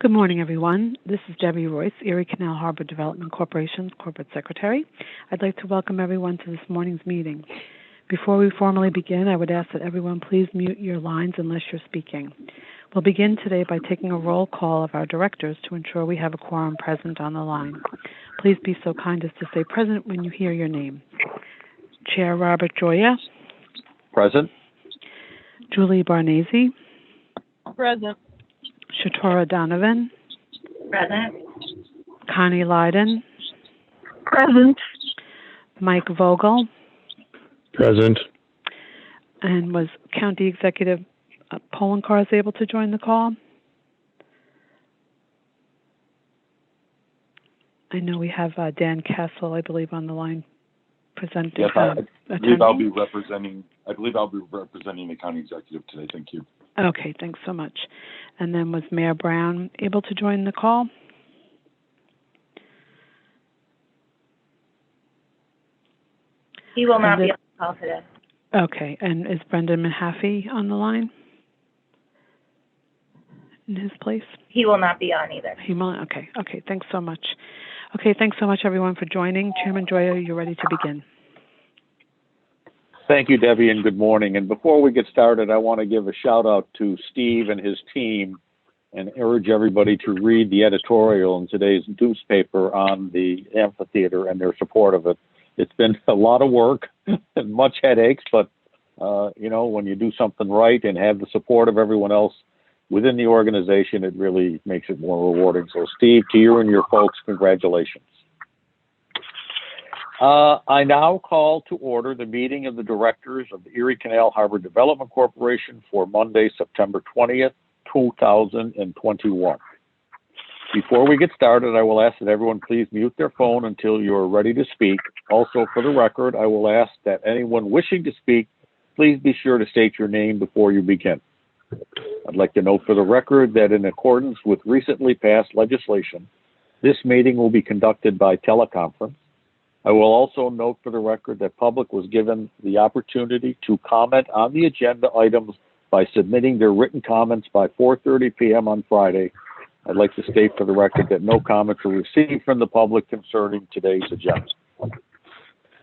Good morning, everyone. This is Debbie Royce, Erie Canal Harbor Development Corporation's Corporate Secretary. I'd like to welcome everyone to this morning's meeting. Before we formally begin, I would ask that everyone please mute your lines unless you're speaking. We'll begin today by taking a roll call of our directors to ensure we have a quorum present on the line. Please be so kind as to say present when you hear your name. Chair Robert Joya. Present. Julie Barnese. Present. Shatora Donovan. Present. Connie Leiden. Present. Mike Vogel. Present. And was County Executive Polenkar able to join the call? I know we have Dan Castle, I believe, on the line presenting. Yes, I believe I'll be representing the county executive today. Thank you. Okay, thanks so much. And then was Mayor Brown able to join the call? He will not be on the call today. Okay, and is Brendan Mahaffey on the line in his place? He will not be on either. He will. Okay, thanks so much. Okay, thanks so much, everyone, for joining. Chairman Joya, you're ready to begin. Thank you, Debbie, and good morning. And before we get started, I want to give a shout out to Steve and his team and urge everybody to read the editorial in today's newspaper on the amphitheater and their support of it. It's been a lot of work and much headaches, but when you do something right and have the support of everyone else within the organization, it really makes it more rewarding. So, Steve, to you and your folks, congratulations. I now call to order the meeting of the directors of the Erie Canal Harbor Development Corporation for Monday, September 20th, 2021. Before we get started, I will ask that everyone please mute their phone until you're ready to speak. Also, for the record, I will ask that anyone wishing to speak, please be sure to state your name before you begin. I'd like to note for the record that in accordance with recently passed legislation, this meeting will be conducted by teleconference. I will also note for the record that public was given the opportunity to comment on the agenda items by submitting their written comments by 4:30 p.m. on Friday. I'd like to state for the record that no comments were received from the public concerning today's agenda.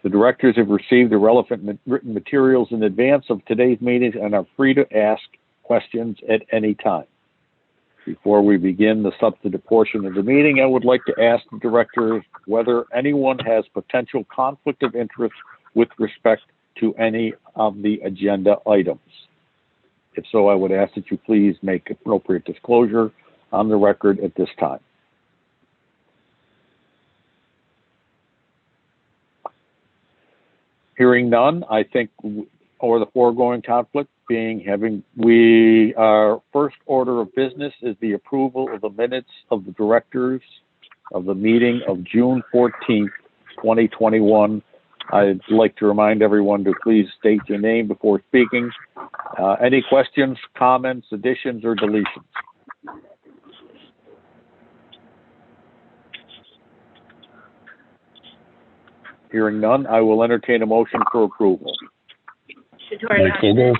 The directors have received the relevant written materials in advance of today's meetings and are free to ask questions at any time. Before we begin the substantive portion of the meeting, I would like to ask the directors whether anyone has potential conflict of interest with respect to any of the agenda items. If so, I would ask that you please make appropriate disclosure on the record at this time. Hearing none, I think, or the foregoing conflict our first order of business is the approval of the minutes of the directors of the meeting of June 14th, 2021. I'd like to remind everyone to please state your name before speaking. Any questions, comments, additions, or deletions? Hearing none, I will entertain a motion for approval. Mike Vogel.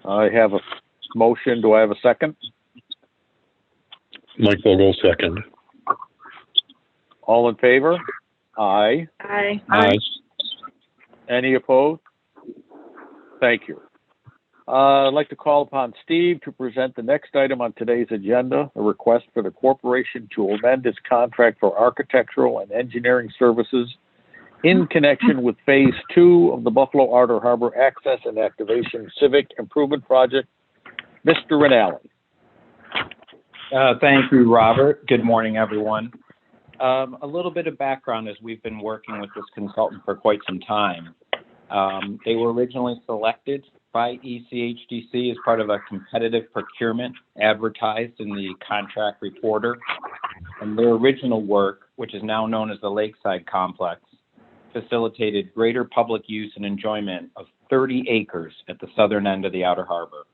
I have a motion. Do I have a second? Mike Vogel, second. All in favor? Aye. Aye. Aye. Any opposed? Thank you. I'd like to call upon Steve to present the next item on today's agenda, a request for the corporation to amend its contract for architectural and engineering services in connection with Phase 2 of the Buffalo Outer Harbor Access and Activation Civic Improvement Project. Mr. Rinaldi. Thank you, Robert. Good morning, everyone. A little bit of background as we've been working with this consultant for quite some time. They were originally selected by ECHDC as part of a competitive procurement advertised in the contract reporter. And their original work, which is now known as the Lakeside Complex, facilitated greater public use and enjoyment of 30 acres at the southern end of the Outer Harbor.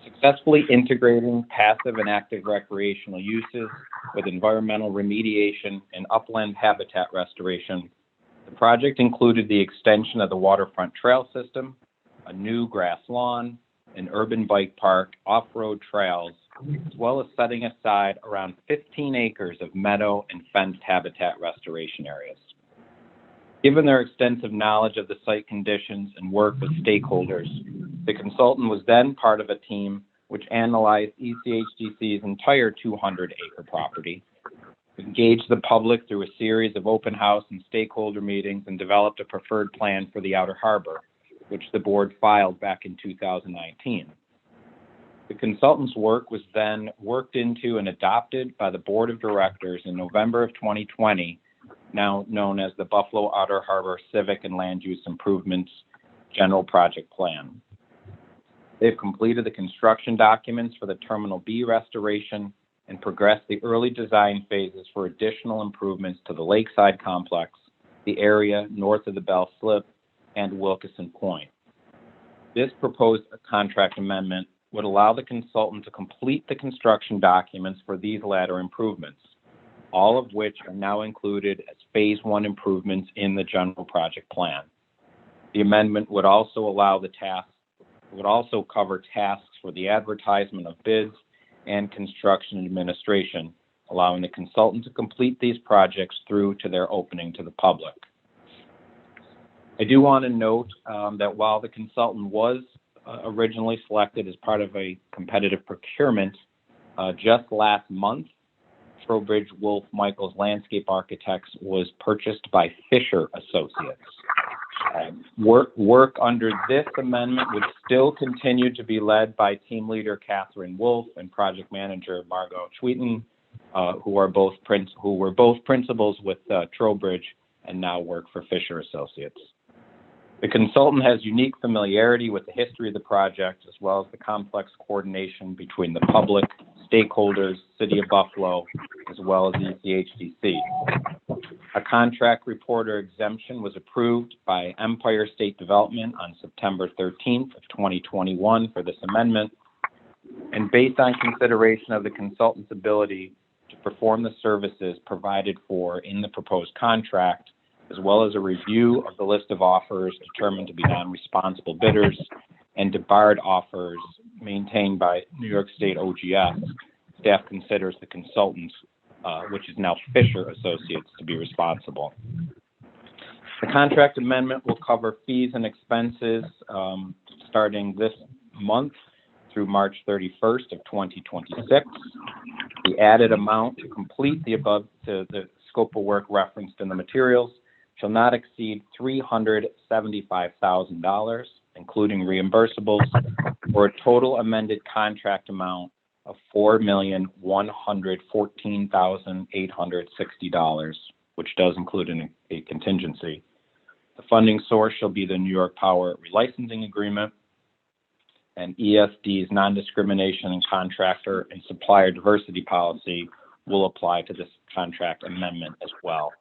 Successfully integrating passive and active recreational uses with environmental remediation and upland habitat restoration, the project included the extension of the waterfront trail system, a new grass lawn, an urban bike park, off-road trails, as well as setting aside around 15 acres of meadow and fenced habitat restoration areas. Given their extensive knowledge of the site conditions and work with stakeholders, the consultant was then part of a team which analyzed ECHDC's entire 200-acre property, engaged the public through a series of open house and stakeholder meetings, and developed a preferred plan for the Outer Harbor, which the board filed back in 2019. The consultant's work was then worked into and adopted by the board of directors in November of 2020, now known as the Buffalo Outer Harbor Civic and Land Use Improvements General Project Plan. They've completed the construction documents for the Terminal B restoration and progressed the early design phases for additional improvements to the lakeside complex, the area north of the Bell Slip, and Wilkeson Point. This proposed contract amendment would allow the consultant to complete the construction documents for these latter improvements, all of which are now included as Phase 1 improvements in the general project plan. The amendment would also cover tasks for the advertisement of bids and construction administration, allowing the consultant to complete these projects through to their opening to the public. I do want to note that while the consultant was originally selected as part of a competitive procurement, just last month, Trowbridge Wolf Michaels Landscape Architects was purchased by Fisher Associates. Work under this amendment would still continue to be led by team leader Catherine Wolf and project manager Margot Schweeten, who were both principals with Trowbridge and now work for Fisher Associates. The consultant has unique familiarity with the history of the project, as well as the complex coordination between the public, stakeholders, City of Buffalo, as well as ECHDC. A contract reporter exemption was approved by Empire State Development on September 13th of 2021 for this amendment, and based on consideration of the consultant's ability to perform the services provided for in the proposed contract, as well as a review of the list of offers determined to be non-responsible bidders and debarred offers maintained by New York State OGS, staff considers the consultant, which is now Fisher Associates, to be responsible. The contract amendment will cover fees and expenses starting this month through March 31st of 2026. The added amount to complete the above the scope of work referenced in the materials shall not exceed $375,000, including reimbursables, for a total amended contract amount of $4,114,860, which does include a contingency. The funding source shall be the New York Power Relicensing Agreement, and ESD's non-discrimination and contractor and supplier diversity policy will apply to this contract amendment as well.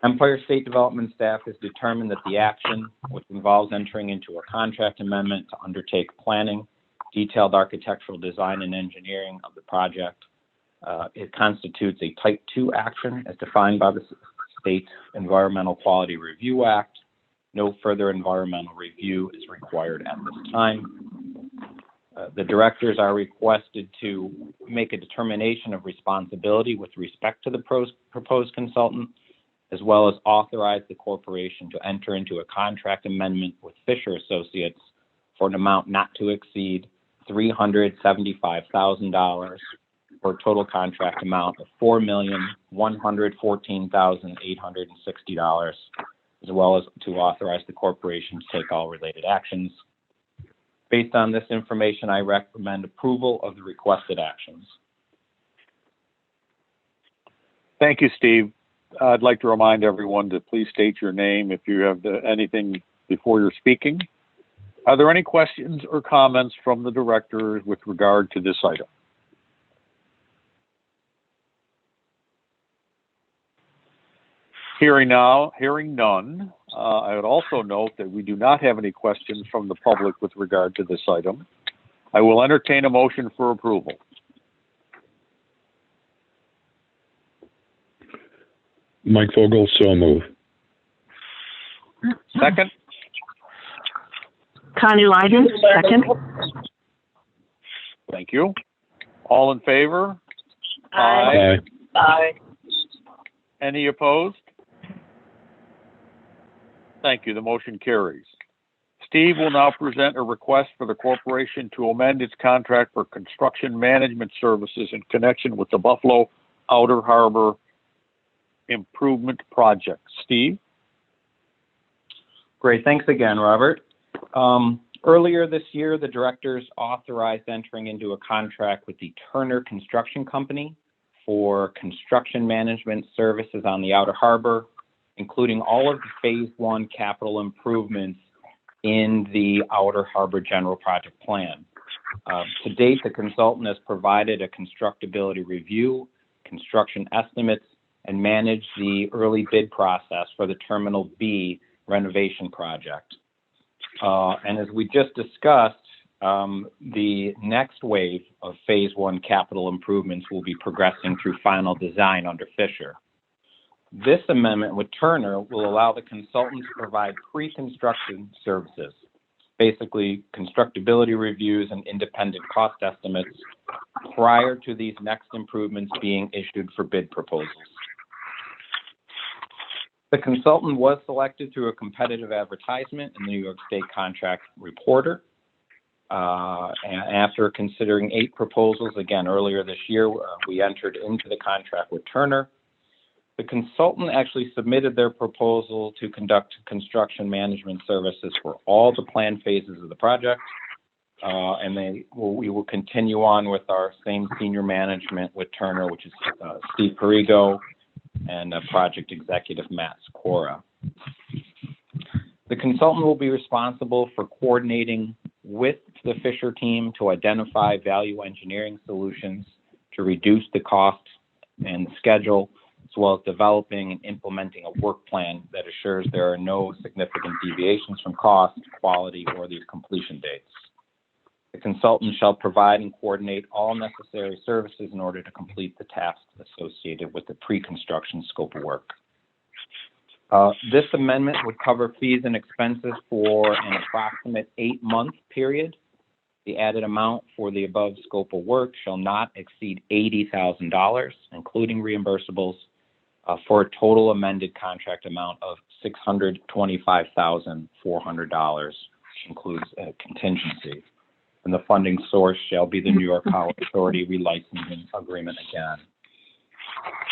Empire State Development staff has determined that the action, which involves entering into a contract amendment to undertake planning, detailed architectural design and engineering of the project, it constitutes a Type 2 action as defined by the State Environmental Quality Review Act. No further environmental review is required at this time. The directors are requested to make a determination of responsibility with respect to the proposed consultant, as well as authorize the corporation to enter into a contract amendment with Fisher Associates for an amount not to exceed $375,000 for a total contract amount of $4,114,860, as well as to authorize the corporation to take all related actions. Based on this information, I recommend approval of the requested actions. Thank you, Steve. I'd like to remind everyone to please state your name if you have anything before you're speaking. Are there any questions or comments from the director with regard to this item? Hearing none, I would also note that we do not have any questions from the public with regard to this item. I will entertain a motion for approval. Mike Vogel, so move. Second? Connie Lyden, second. Thank you. All in favor? Aye. Aye. Any opposed? Thank you. The motion carries. Steve will now present a request for the corporation to amend its contract for construction management services in connection with the Buffalo Outer Harbor Improvement Project. Steve? Great. Thanks again, Robert. Earlier this year, the directors authorized entering into a contract with the Turner Construction Company for construction management services on the Outer Harbor, including all of the Phase 1 capital improvements in the Outer Harbor General Project Plan. To date, the consultant has provided a constructability review, construction estimates, and managed the early bid process for the Terminal B renovation project. And as we just discussed, the next wave of Phase 1 capital improvements will be progressing through final design under Fisher. This amendment with Turner will allow the consultant to provide pre-construction services, basically constructability reviews and independent cost estimates prior to these next improvements being issued for bid proposals. The consultant was selected through a competitive advertisement in the New York State Contract Reporter. And after considering 8 proposals, again, earlier this year, we entered into the contract with Turner. The consultant actually submitted their proposal to conduct construction management services for all the planned phases of the project. And we will continue on with our same senior management with Turner, which is Steve Perigo and project executive Matt Sikora. The consultant will be responsible for coordinating with the Fisher team to identify value engineering solutions to reduce the cost and schedule, as well as developing and implementing a work plan that assures there are no significant deviations from cost, quality, or the completion dates. The consultant shall provide and coordinate all necessary services in order to complete the tasks associated with the pre-construction scope of work. This amendment would cover fees and expenses for an approximate 8-month period. The added amount for the above scope of work shall not exceed $80,000, including reimbursables, for a total amended contract amount of $625,400, which includes a contingency. And the funding source shall be the New York Power Authority relicensing agreement again.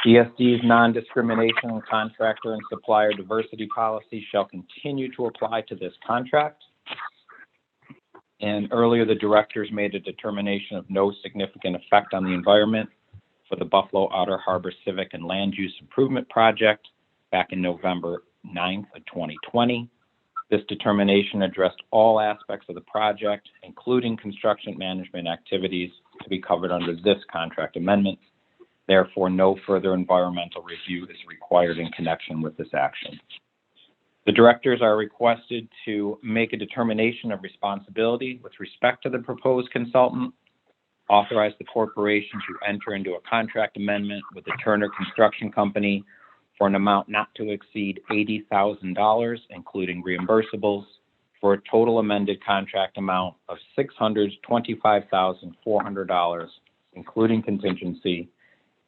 ESD's non-discrimination and contractor and supplier diversity policy shall continue to apply to this contract. And earlier, the directors made a determination of no significant effect on the environment for the Buffalo Outer Harbor Civic and Land Use Improvement Project back in November 9th of 2020. This determination addressed all aspects of the project, including construction management activities to be covered under this contract amendment. Therefore, no further environmental review is required in connection with this action. The directors are requested to make a determination of responsibility with respect to the proposed consultant, authorize the corporation to enter into a contract amendment with the Turner Construction Company for an amount not to exceed $80,000, including reimbursables, for a total amended contract amount of $625,400, including contingency,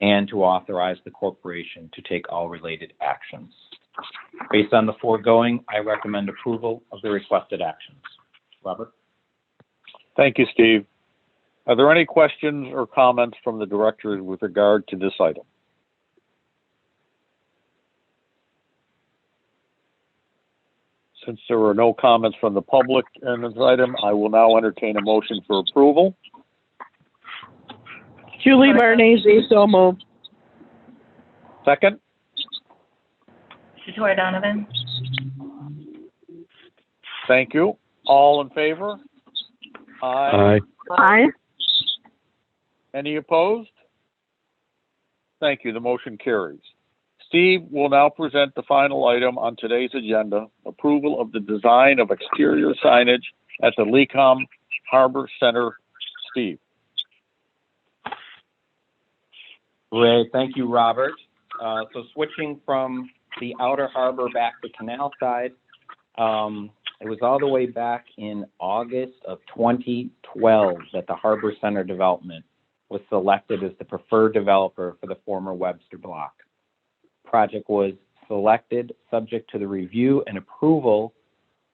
and to authorize the corporation to take all related actions. Based on the foregoing, I recommend approval of the requested actions. Robert? Thank you, Steve. Are there any questions or comments from the directors with regard to this item? Since there are no comments from the public on this item, I will now entertain a motion for approval. Julie Bernese, so moved. Second? Satori Donovan. Thank you. All in favor? Aye. Aye. Any opposed? Thank you. The motion carries. Steve will now present the final item on today's agenda, approval of the design of exterior signage at the Licom Harbor Center. Steve. Great. Thank you, Robert. So switching from the Outer Harbor back to Canal side, It was all the way back in August of 2012 that the Harbor Center development was selected as the preferred developer for the former Webster block. Project was selected subject to the review and approval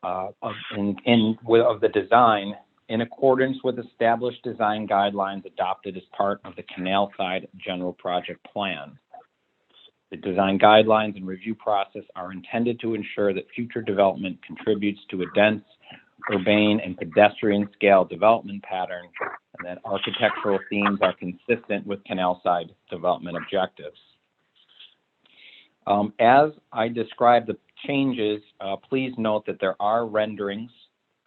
of the design in accordance with established design guidelines adopted as part of the Canal Side General Project Plan. The design guidelines and review process are intended to ensure that future development contributes to a dense, urbane, and pedestrian scale development pattern, and that architectural themes are consistent with Canal Side development objectives. As I describe the changes, please note that there are renderings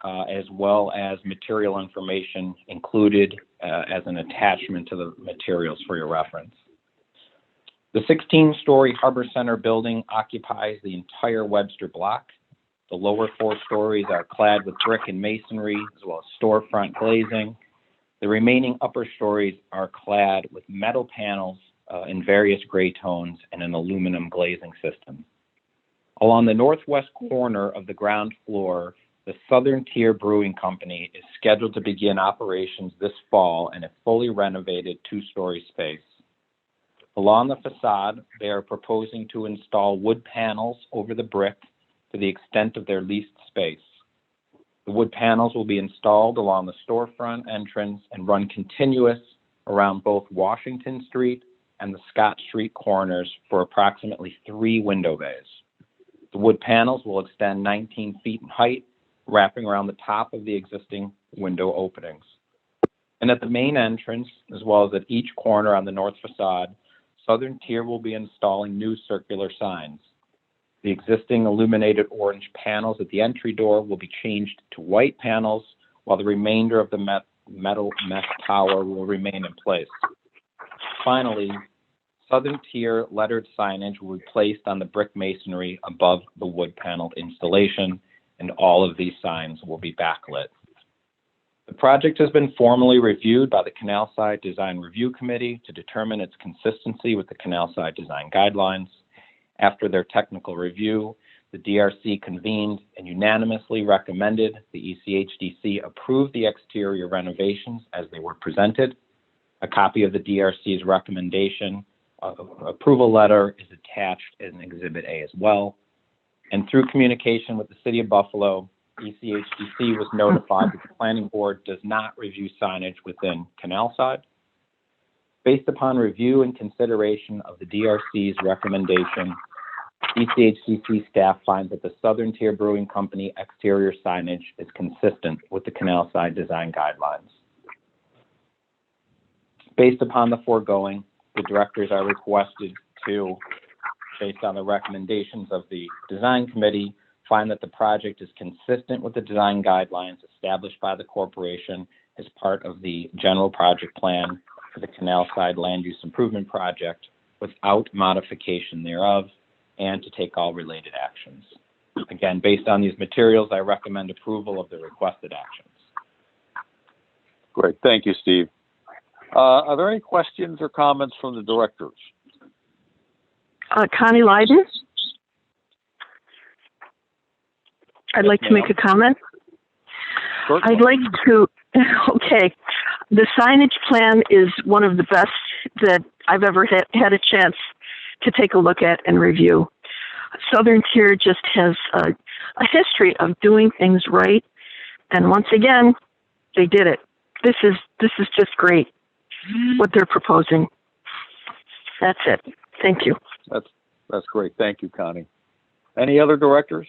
as well as material information included as an attachment to the materials for your reference. The 16-story Harbor Center building occupies the entire Webster block. The lower 4 stories are clad with brick and masonry, as well as storefront glazing. The remaining upper stories are clad with metal panels in various gray tones and an aluminum glazing system. Along the northwest corner of the ground floor, the Southern Tier Brewing Company is scheduled to begin operations this fall in a fully renovated 2-story space. Along the facade, they are proposing to install wood panels over the brick to the extent of their leased space. The wood panels will be installed along the storefront entrance and run continuous around both Washington Street and the Scott Street corners for approximately 3 window bays. The wood panels will extend 19 feet in height, wrapping around the top of the existing window openings. And at the main entrance, as well as at each corner on the north facade, Southern Tier will be installing new circular signs. The existing illuminated orange panels at the entry door will be changed to white panels, while the remainder of the metal mesh tower will remain in place. Finally, Southern Tier lettered signage will be placed on the brick masonry above the wood paneled installation, and all of these signs will be backlit. The project has been formally reviewed by the Canal Side Design Review Committee to determine its consistency with the Canal Side Design Guidelines. After their technical review, the DRC convened and unanimously recommended the ECHDC approve the exterior renovations as they were presented. A copy of the DRC's recommendation approval letter is attached as an Exhibit A as well. And through communication with the City of Buffalo, ECHDC was notified that the Planning Board does not review signage within Canal Side. Based upon review and consideration of the DRC's recommendation, ECHDC staff finds that the Southern Tier Brewing Company exterior signage is consistent with the Canal Side Design Guidelines. Based upon the foregoing, the directors are requested to, based on the recommendations of the Design Committee, find that the project is consistent with the design guidelines established by the corporation as part of the general project plan for the Canal Side Land Use Improvement Project without modification thereof, and to take all related actions. Again, based on these materials, I recommend approval of the requested actions. Great. Thank you, Steve. Are there any questions or comments from the directors? Connie Leiden. I'd like to make a comment. Certainly. I'd like to, okay, the signage plan is one of the best that I've ever had a chance to take a look at and review. Southern Tier just has a history of doing things right, and once again, they did it. This is just great, what they're proposing. That's it. Thank you. That's great. Thank you, Connie. Any other directors?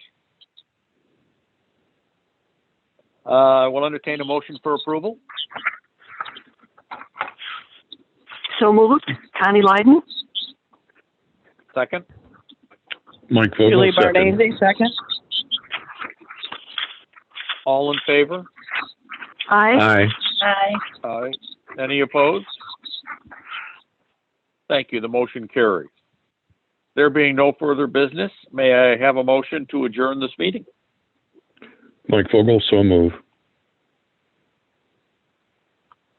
We'll entertain a motion for approval. So moved. Connie Leiden. Second. Mike Vogel, Julie second. Barnese, second. All in favor? Aye. Aye. Aye. Aye. Any opposed? Thank you. The motion carries. There being no further business, may I have a motion to adjourn this meeting? Mike Vogel, so move.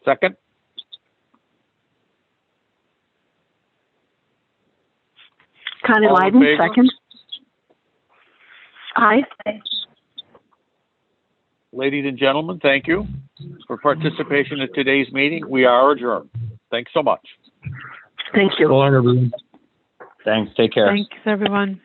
Second. Connie All in Leiden, favor? second. Aye. ladies and gentlemen, thank you for participation in today's meeting. We are adjourned. Thanks so much. Thank you. So long, everyone. Thanks. Take care. Thanks, everyone.